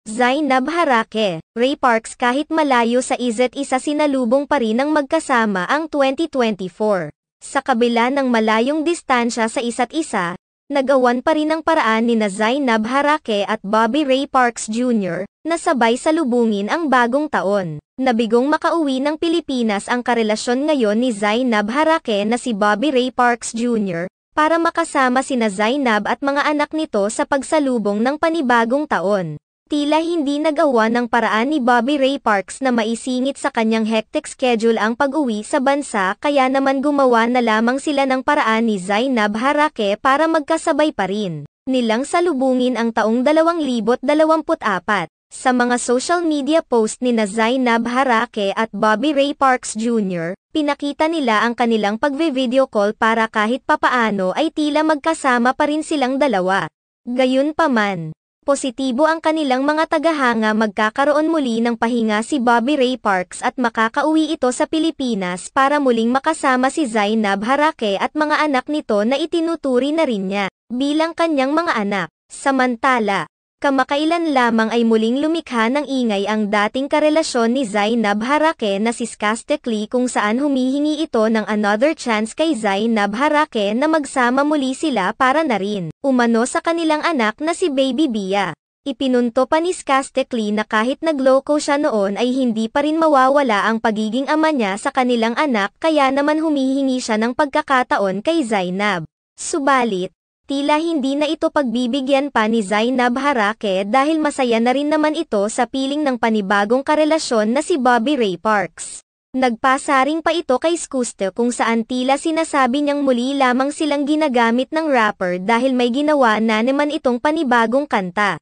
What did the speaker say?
Zainab Harake, Ray Parks kahit malayo sa isa't isa sinalubong pa rin ng magkasama ang 2024. Sa kabila ng malayong distansya sa isa't isa, nagawan pa rin ang paraan nina Zainab Harake at Bobby Ray Parks Jr. na sabay salubungin ang bagong taon. Nabigong makauwi ng Pilipinas ang karelasyon ngayon ni Zainab Harake na si Bobby Ray Parks Jr. para makasama sina Zainab at mga anak nito sa pagsalubong ng panibagong taon. Tila hindi nagawa ng paraan ni Bobby Ray Parks na maisingit sa kanyang hectic schedule ang pag-uwi sa bansa kaya naman gumawa na lamang sila ng paraan ni Zainab Harake para magkasabay pa rin nilang salubungin ang taong 2024. Sa mga social media post ni na Zainab Harake at Bobby Ray Parks Jr., pinakita nila ang kanilang pagve-video call para kahit papaano ay tila magkasama pa rin silang dalawa. Gayunpaman, positibo ang kanilang mga tagahanga magkakaroon muli ng pahinga si Bobby Ray Parks at makakauwi ito sa Pilipinas para muling makasama si Zainab Harake at mga anak nito na itinuturi na rin niya bilang kanyang mga anak. Samantala, kamakailan lamang ay muling lumikha ng ingay ang dating karelasyon ni Zainab Harake na si Skastek Lee kung saan humihingi ito ng another chance kay Zainab Harake na magsama muli sila para na rin umano sa kanilang anak na si Baby Bia. Ipinunto pa ni Skastek Lee na kahit nagloko siya noon ay hindi pa rin mawawala ang pagiging ama niya sa kanilang anak kaya naman humihingi siya ng pagkakataon kay Zainab. Subalit, tila hindi na ito pagbibigyan pa ni Zainab Harake dahil masaya na rin naman ito sa piling ng panibagong karelasyon na si Bobby Ray Parks. Nagpasaring pa ito kay Skuste kung saan tila sinasabi niyang muli lamang silang ginagamit ng rapper dahil may ginawa na naman itong panibagong kanta.